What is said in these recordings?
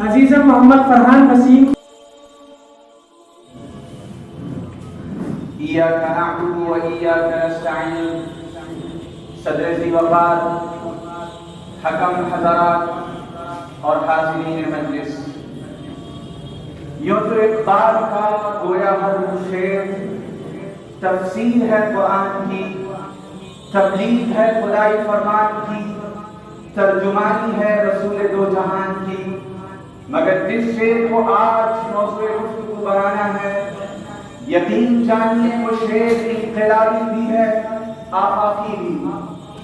عزیزم محمد فرحان وسیم. إياك نعبد وإياك نستعين. صدر ذی وقار، حکم حضرات اور حاضرین مجلس، یوں تو اقبال کا گویا ہر شعر تفسیر ہے قرآن کی، تبلیغ ہے خدائی فرمان کی، ترجمانی ہے رسول دو جہان کی، مگر جس شعر کو آج موضوع گفتگو بنانا ہے، یقین جانیے وہ شعر انقلابی بھی ہے، آفاقی بھی،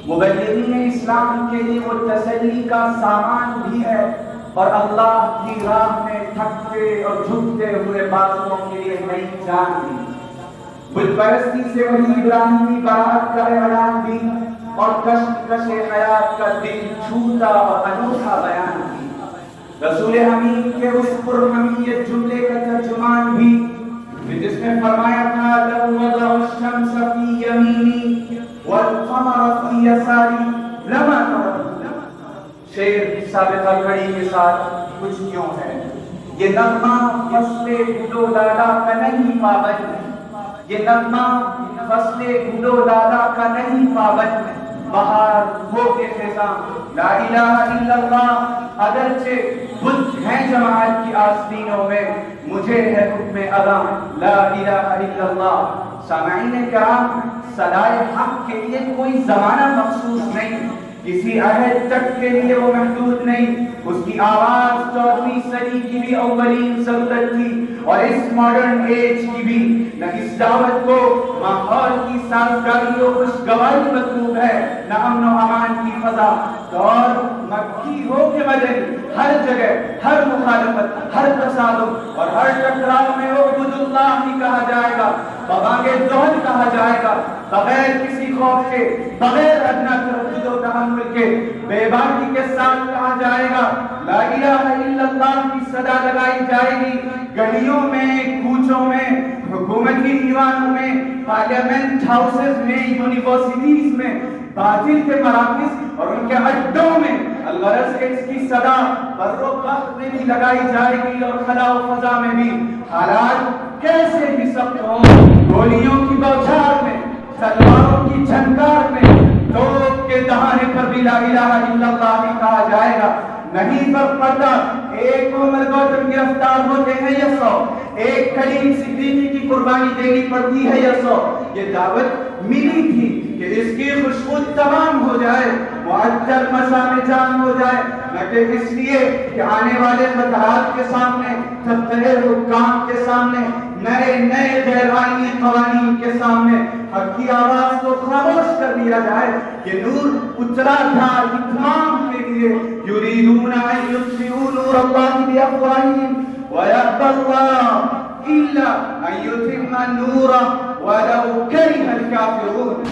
مبلغین اسلام کے لیے وہ تسلی کا سامان بھی ہے، اور اللہ کی راہ میں تھکتے اور جھکتے ہوئے بازوؤں کے لیے نئی جان بھی، بت پرستی سے وہی ابراہیمی بارات کا اعلان بھی، اور کشمکش حیات کا دل چھوٹا اور انوکھا بیان بھی، رسول امین کے اس پرہمیت جملے کا ترجمان بھی جس میں فرمایا تھا لو وضع الشمس فی یمینی والقمر فی یساری لما ترکت. شعر سابقہ کڑی کے ساتھ کچھ کیوں ہے. یہ نغمہ فصل گلو لالا کا نہیں پابند، یہ نغمہ فصل گلو لالا کا نہیں پابند، بہار ہو کے خزاں لا الہ الا اللہ. اگرچہ بت ہیں جماعت کی آستینوں میں، مجھے ہے حکم اذاں لا الہ الا اللہ. سامعین کرام، صدائے حق کے لیے کوئی زمانہ مخصوص نہیں، کسی عہد تک کے لیے وہ محدود نہیں. اس کی آواز 14ویں صدی کی بھی اولین ضرورت تھی، اور اس ماڈرن ایج کی بھی. نہ اس دعوت کو ماحول کی سازگاری و خوشگواری مطلوب ہے، نہ امن و امان کی فضا. دور مکی ہو کے مدنی، ہر جگہ ہر مخالفت، ہر تصادم اور ہر ٹکراؤ میں عبد اللہ ہی کہا جائے گا، بابانگے زہد کہا جائے گا، بغیر کسی خوف کے، بغیر ادنا تردد و تحمل کے، بے باکی کے ساتھ کہا جائے گا. لا الہ الا اللہ کی صدا لگائی جائے گی. گلیوں میں، کوچوں میں، حکومتی ایوانوں میں، پارلیمنٹ ہاؤسز میں، یونیورسٹیز میں، باطل کے مراکز اور ان کے اڈوں میں الغرض کہ اس کی صدا بر و بحر میں بھی لگائی جائے گی، اور خلا و فضا میں بھی. حالات کیسے بھی سخت ہوں، گولیوں کی بوچھار میں، تلواروں کی جھنکار میں، توپ کے دہانے پر بھی لا الہ الا اللہ ہی کہا جائے گا. نہیں فرق پڑتا ایک عمر گوتم گرفتار ہوتے ہیں یا 100، ایک کلیم صدیقی کی قربانی دینی پڑتی ہے یا 100. یہ دعوت ملی تھی کہ اس کی خوشبو تمام ہو جائے، معطر مسام جان ہو جائے، نہ کہ اس لیے کہ آنے والے خطرات کے سامنے، تبتلے حکام کے سامنے، نئے نئے غیر آئینی قوانین کے سامنے حق کی آواز کو خاموش کر دیا جائے. یہ نور اترا تھا اتمام کے لیے. یریدون ان یطفئوا نور اللہ بافواہہم ویأبی اللہ الا ان یتم نورہ ولو کرہ الکافرون.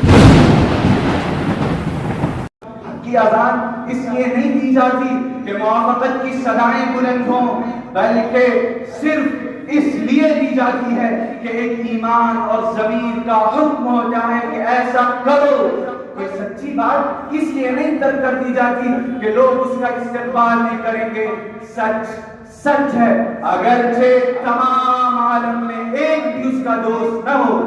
کی اذان اس لیے نہیں دی جاتی کہ موافقت کی صدائیں بلند ہوں، بلکہ صرف اس لیے دی جاتی ہے کہ ایک ایمان اور ضمیر کا حکم ہوتا ہے کہ ایسا کرو. یہ سچی بات اس لیے نہیں ترک کر دی جاتی کہ لوگ اس کا استقبال نہیں کریں گے. سچ سچ ہے، اگرچہ تمام عالم میں ایک بھی اس کا دوست نہ ہو.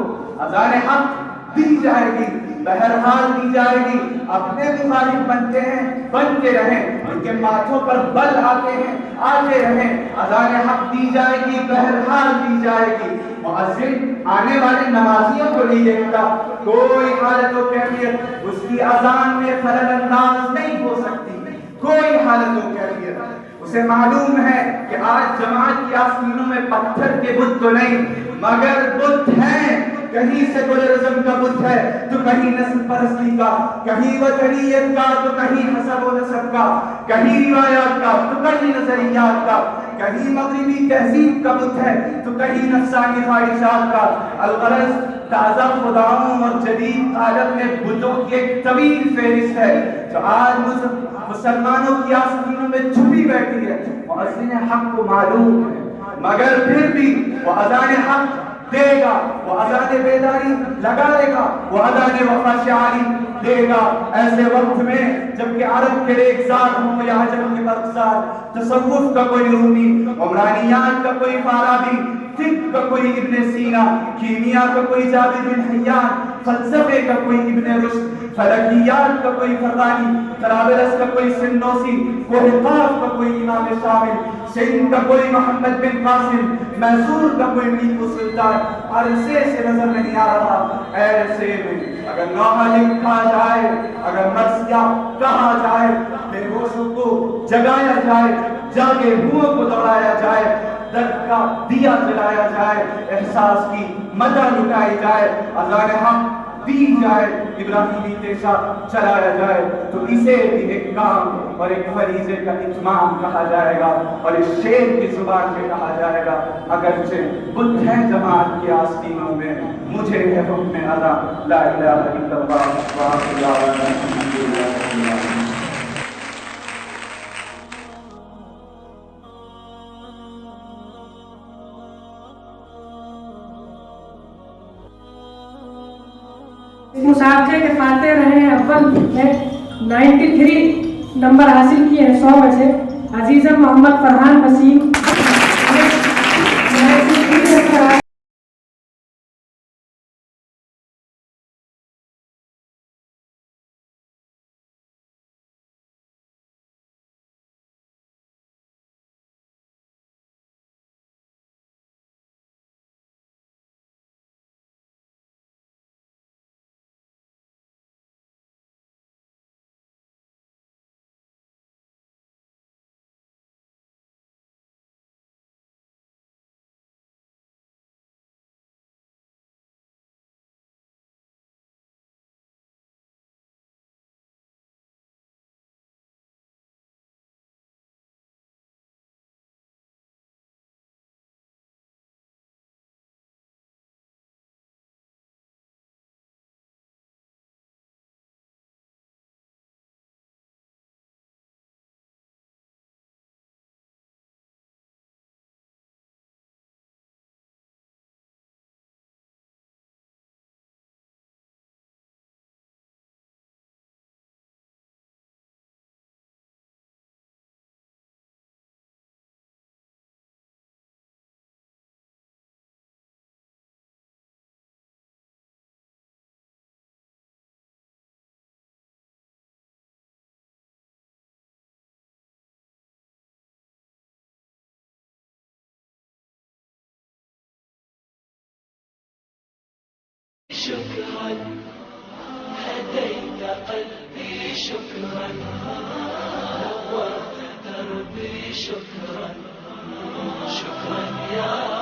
اذان حق دی جائے گی، بہرحال دی جائے گی. اپنے مخالف بنتے ہیں، بنتے رہیں، ان کے ماتھوں پر بل آتے ہیں، آتے رہیں. اذان حق دی جائے گی، بہرحال دی جائے گی. مؤذن آنے والے نمازیوں کو نہیں دیکھتا، کوئی حالت و کیفیت اس کی اذان میں خلل انداز نہیں ہو سکتی، کوئی حالت و کیفیت. اسے معلوم ہے کہ آج جماعت کی آستینوں میں پتھر کے بت تو نہیں، مگر بت ہیں. کہیں سیکولرزم کا بت ہے تو کہیں نسل پرستی کا، کہیں وطنیت کا تو کہیں حسب و نسب کا، کہیں روایات کا تو کہیں نظریات کا، کہیں مغربی تہذیب کا بت ہے تو کہیں نفسانی خواہشات کا. الغرض تازہ خداؤں اور جدید عالم میں بتوں کی ایک طویل فہرست ہے جو آج مسلمانوں کی آستینوں میں چھپی بیٹھی ہے. مؤذن حق کو معلوم ہے، مگر پھر بھی وہ اذان حق دے گا، وہ اذان بیداری لگائے گا، وہ اذان وفا شعاری دے گا ایسے وقت میں جب کہ عرب کے ریگزار ہوں یا عجم کے برقصار، تصوف کا کوئی رومی، عمرانیات کا کوئی فارابی، طب کا کوئی ابن سینا، کیمیا کا کوئی جابر بن حیان، فلسفے کا کوئی ابن رشد، فلکیات کا کوئی فرغانی، طرابلس کا کوئی سنوسی، کوہ قاف کا کوئی امام شامل، سندھ کا کوئی محمد بن قاسم، میسور کا کوئی ٹیپو سلطان، عرصے سے نظر نہیں آ رہا۔ ایسے میں اگر نوحہ لکھا جائے، اگر مرثیہ کہا جائے، بے ہوشوں کو جگایا جائے، جاگے ہوئوں کو دوڑایا جائے، درد کا دیا جلایا جائے، احساس کی مدہ لٹائی جائے، اذان حق دی جائے، ابراہیمی تیشہ چلایا جائے، تو اسے بھی ایک کام اور ایک فریضے کا اتمام کہا جائے گا اور اس شعر کی زبان میں کہا جائے گا۔ اگرچہ بدھ ہے جماعت کی آستینوں میں، مجھے ہے حکم ادا لا الہ الا اللہ وآخر دعوانا الحمدللہ رب العالمین۔ مسابقے کے فاتح رہے ہیں، اول میں 93 نمبر حاصل کیے ہیں 100 میں سے عزیزم محمد فرحان وسیم۔ شكرا هديت قلبي، شكرا نورت دربي، شكرا شكرا يا